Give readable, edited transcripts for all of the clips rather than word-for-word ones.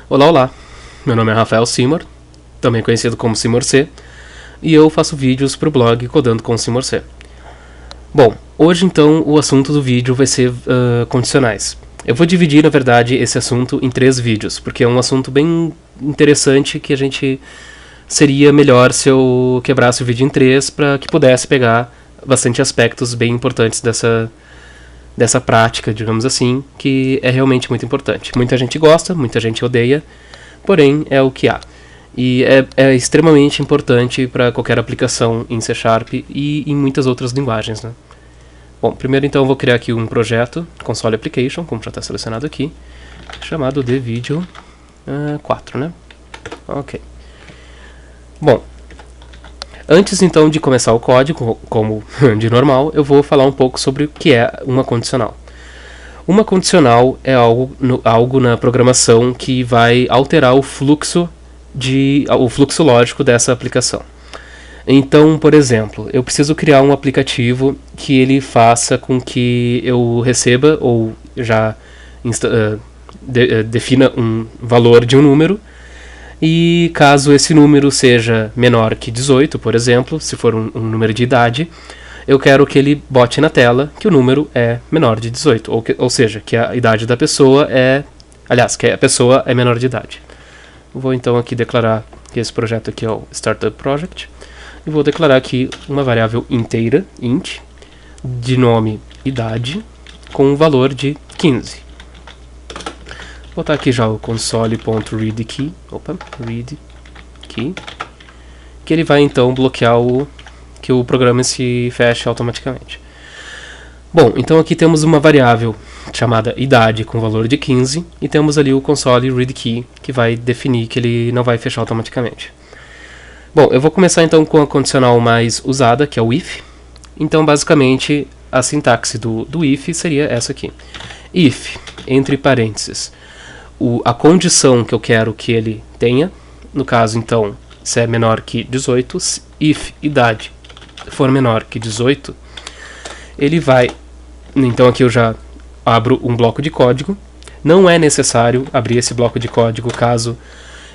Olá, olá! Meu nome é Rafael Seymour, também conhecido como Seymour C, e eu faço vídeos para o blog Codando com Seymour C. Bom, hoje então o assunto do vídeo vai ser condicionais. Eu vou dividir, na verdade, esse assunto em 3 vídeos, porque é um assunto bem interessante que seria melhor se eu quebrasse o vídeo em 3 para que pudesse pegar bastante aspectos bem importantes dessa prática, digamos assim, que é realmente muito importante. Muita gente gosta, muita gente odeia, porém é o que há. E é extremamente importante para qualquer aplicação em C# e em muitas outras linguagens, né? Bom, primeiro então eu vou criar aqui um projeto, console application, como já está selecionado aqui, chamado de vídeo 4, né? Ok. Bom, antes então de começar o código, como de normal, eu vou falar um pouco sobre o que é uma condicional. Uma condicional é algo na programação que vai alterar o fluxo lógico dessa aplicação. Então, por exemplo, eu preciso criar um aplicativo que ele faça com que eu receba ou já defina um valor de um número. E caso esse número seja menor que 18, por exemplo, se for um número de idade, eu quero que ele bote na tela que o número é menor de 18, ou seja, que a idade da pessoa que a pessoa é menor de idade. Vou então aqui declarar que esse projeto aqui é o Startup Project, e vou declarar aqui uma variável inteira, int, de nome idade, com um valor de 15. Vou botar aqui já o console.readKey, que ele vai então bloquear que o programa se feche automaticamente. Bom, então aqui temos uma variável chamada idade com valor de 15 e temos ali o console readKey que vai definir que ele não vai fechar automaticamente. Bom, eu vou começar então com a condicional mais usada, que é o if. Então basicamente a sintaxe do if seria essa aqui. If, entre parênteses, a condição que eu quero que ele tenha, no caso então, se é menor que 18, if idade for menor que 18, ele vai, então aqui eu já abro um bloco de código. Não é necessário abrir esse bloco de código caso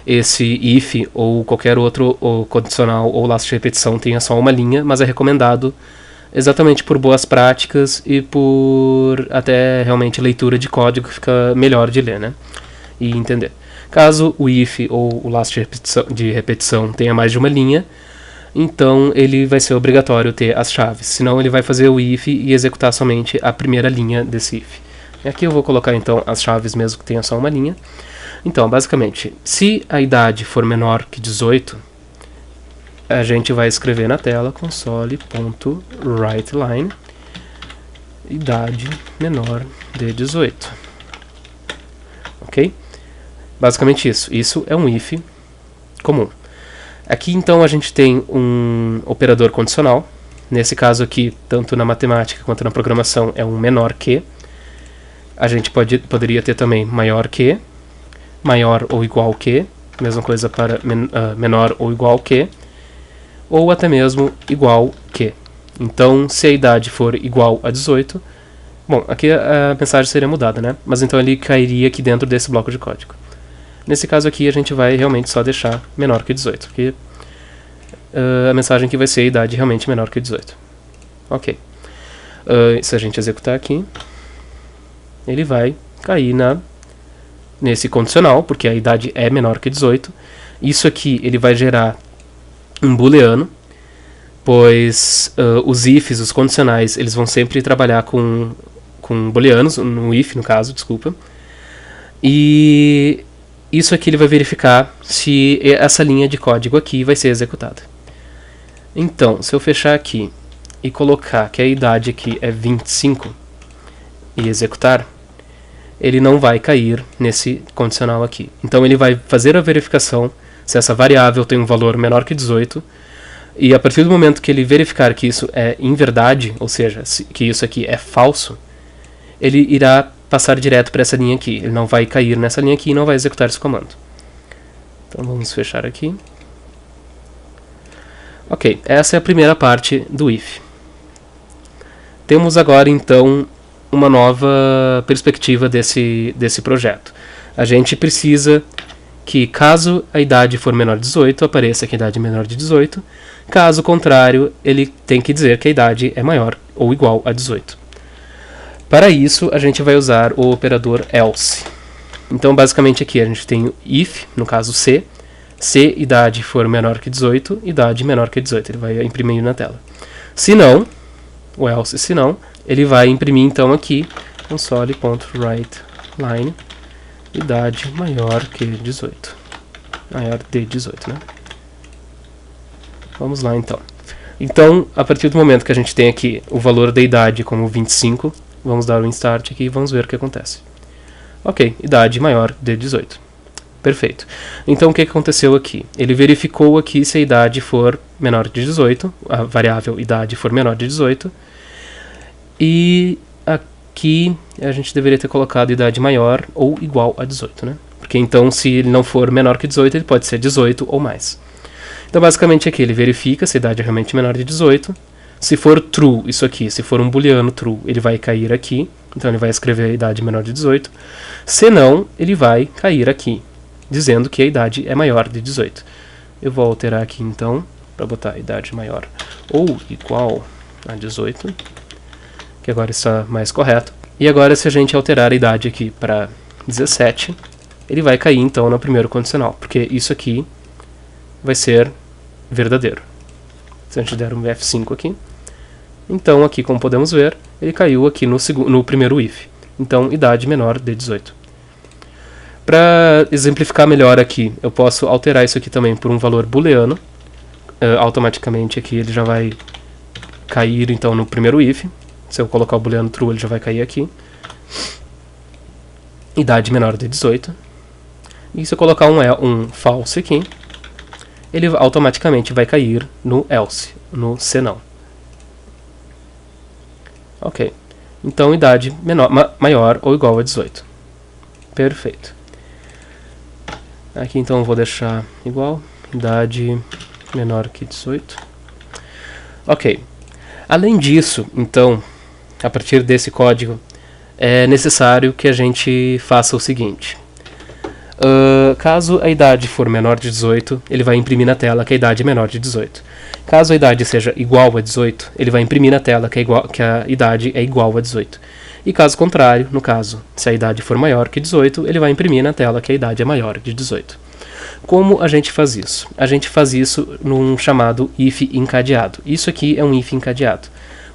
esse if ou qualquer outro condicional ou laço de repetição tenha só uma linha, mas é recomendado exatamente por boas práticas e por até realmente leitura de código que fica melhor de ler, né? E entender. Caso o if ou o laço de repetição tenha mais de uma linha, então ele vai ser obrigatório ter as chaves, senão ele vai fazer o if e executar somente a primeira linha desse if. E aqui eu vou colocar então as chaves mesmo que tenha só uma linha. Então, basicamente, se a idade for menor que 18, a gente vai escrever na tela console.writeLine idade menor de 18. Ok? Basicamente isso. Isso é um if comum. Aqui então a gente tem um operador condicional. Nesse caso aqui, tanto na matemática quanto na programação, é um menor que. A gente poderia ter também maior que, maior ou igual que, mesma coisa para menor ou igual que, ou até mesmo igual que. Então, se a idade for igual a 18, bom, aqui a mensagem seria mudada, né? Mas então ele cairia aqui dentro desse bloco de código. Nesse caso aqui a gente vai realmente só deixar menor que 18, porque a mensagem aqui vai ser a idade realmente menor que 18. Ok. Se a gente executar aqui, ele vai cair nesse condicional, porque a idade é menor que 18. Isso aqui ele vai gerar um booleano, pois os ifs, os condicionais, eles vão sempre trabalhar com booleanos, no if no caso, desculpa. E isso aqui ele vai verificar se essa linha de código aqui vai ser executada. Então, se eu fechar aqui e colocar que a idade aqui é 25 e executar, ele não vai cair nesse condicional aqui. Então ele vai fazer a verificação se essa variável tem um valor menor que 18, e a partir do momento que ele verificar que isso é inverdade, ou seja, que isso aqui é falso, ele irá passar direto para essa linha aqui. Ele não vai cair nessa linha aqui e não vai executar esse comando. Então vamos fechar aqui. Ok, essa é a primeira parte do if. Temos agora então uma nova perspectiva desse projeto. A gente precisa que caso a idade for menor de 18, apareça que a idade é menor de 18. Caso contrário, ele tem que dizer que a idade é maior ou igual a 18. Para isso, a gente vai usar o operador else. Então, basicamente aqui a gente tem o if, no caso se idade for menor que 18, idade menor que 18. Ele vai imprimir na tela. Se não, o else se não, ele vai imprimir então aqui console.writeLine idade maior que 18. Maior de 18, né? Vamos lá então. Então, a partir do momento que a gente tem aqui o valor da idade como 25, vamos dar um start aqui e vamos ver o que acontece. Ok, idade maior de 18. Perfeito. Então, o que aconteceu aqui? Ele verificou aqui se a idade for menor de 18, a variável idade for menor de 18, e aqui a gente deveria ter colocado idade maior ou igual a 18, né? Porque então, se ele não for menor que 18, ele pode ser 18 ou mais. Então, basicamente aqui ele verifica se a idade é realmente menor de 18. Se for true, isso aqui, se for um booleano true, ele vai cair aqui. Então, ele vai escrever a idade menor de 18. Se não, ele vai cair aqui, dizendo que a idade é maior de 18. Eu vou alterar aqui, então, para botar a idade maior ou igual a 18, que agora está mais correto. E agora, se a gente alterar a idade aqui para 17, ele vai cair, então, no primeiro condicional, porque isso aqui vai ser verdadeiro. Se a gente der um F5 aqui, então aqui, como podemos ver, ele caiu aqui no primeiro if. Então, idade menor de 18. Para exemplificar melhor aqui, eu posso alterar isso aqui também por um valor booleano. Automaticamente aqui ele já vai cair então no primeiro if. Se eu colocar o booleano true, ele já vai cair aqui. Idade menor de 18. E se eu colocar um false aqui, ele automaticamente vai cair no else, no se não. Ok. Então, idade maior ou igual a 18. Perfeito. Aqui, então, eu vou deixar igual. Idade menor que 18. Ok. Além disso, então, a partir desse código, é necessário que a gente faça o seguinte. Caso a idade for menor de 18, ele vai imprimir na tela que a idade é menor de 18. Caso a idade seja igual a 18, ele vai imprimir na tela que a idade é igual a 18. E caso contrário, no caso, se a idade for maior que 18, ele vai imprimir na tela que a idade é maior de 18. Como a gente faz isso? A gente faz isso num chamado if encadeado. Isso aqui é um if encadeado,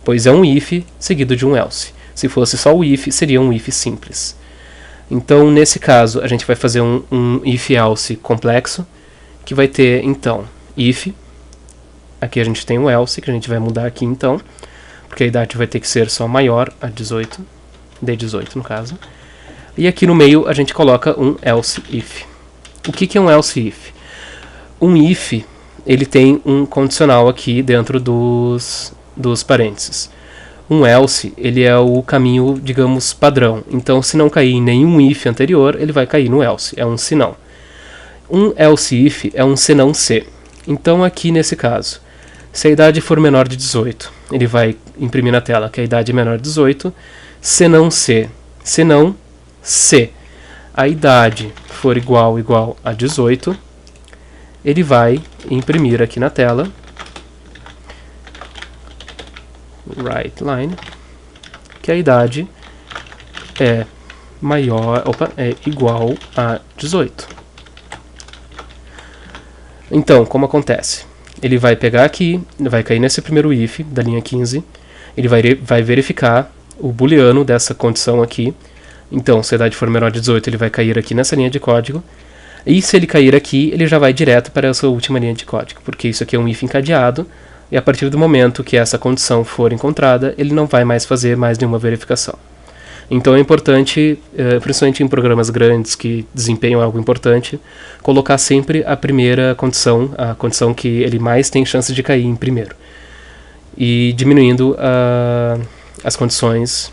pois é um if seguido de um else. Se fosse só o if, seria um if simples. Então, nesse caso, a gente vai fazer um if-else complexo, que vai ter, então, if. Aqui a gente tem o else, que a gente vai mudar aqui, então, porque a idade vai ter que ser só maior a 18, de 18 no caso. E aqui no meio a gente coloca um else if. O que é um else if? Um if, ele tem um condicional aqui dentro dos parênteses. Um else, ele é o caminho, digamos, padrão. Então, se não cair em nenhum if anterior, ele vai cair no else. É um se não. Um else if é um se não se. Então, aqui nesse caso, se a idade for menor de 18, ele vai imprimir na tela que a idade é menor de 18. Se não se. Se não se a idade for igual a 18, ele vai imprimir aqui na tela WriteLine que a idade é igual a 18. Então, como acontece? Ele vai pegar aqui, vai cair nesse primeiro if da linha 15, ele vai verificar o booleano dessa condição aqui. Então, se a idade for menor de 18, ele vai cair aqui nessa linha de código. E se ele cair aqui, ele já vai direto para essa última linha de código, porque isso aqui é um if encadeado, e a partir do momento que essa condição for encontrada, ele não vai mais fazer mais nenhuma verificação. Então é importante, principalmente em programas grandes que desempenham algo importante, colocar sempre a primeira condição, a condição que ele mais tem chance de cair em primeiro. E diminuindo as condições,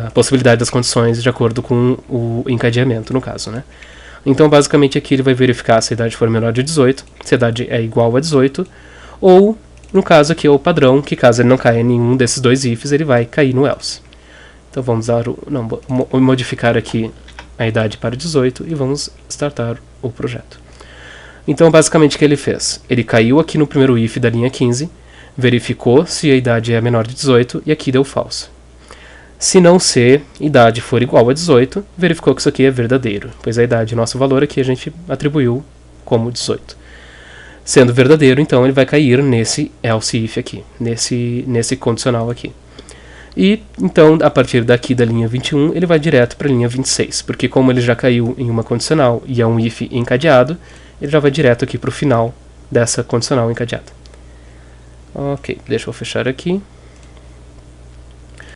a possibilidade das condições de acordo com o encadeamento, no caso, né? Então, basicamente, aqui ele vai verificar se a idade for menor de 18, se a idade é igual a 18, ou, no caso aqui, é o padrão, que caso ele não caia em nenhum desses dois ifs, ele vai cair no else. Então, vamos modificar aqui a idade para 18 e vamos startar o projeto. Então, basicamente, o que ele fez? Ele caiu aqui no primeiro if da linha 15, verificou se a idade é menor de 18 e aqui deu falso. Se não ser idade for igual a 18, verificou que isso aqui é verdadeiro, pois a idade, nosso valor aqui, a gente atribuiu como 18. Sendo verdadeiro, então, ele vai cair nesse else if aqui, nesse condicional aqui. E, então, a partir daqui da linha 21, ele vai direto para a linha 26, porque como ele já caiu em uma condicional e é um if encadeado, ele já vai direto aqui para o final dessa condicional encadeada. Ok, deixa eu fechar aqui.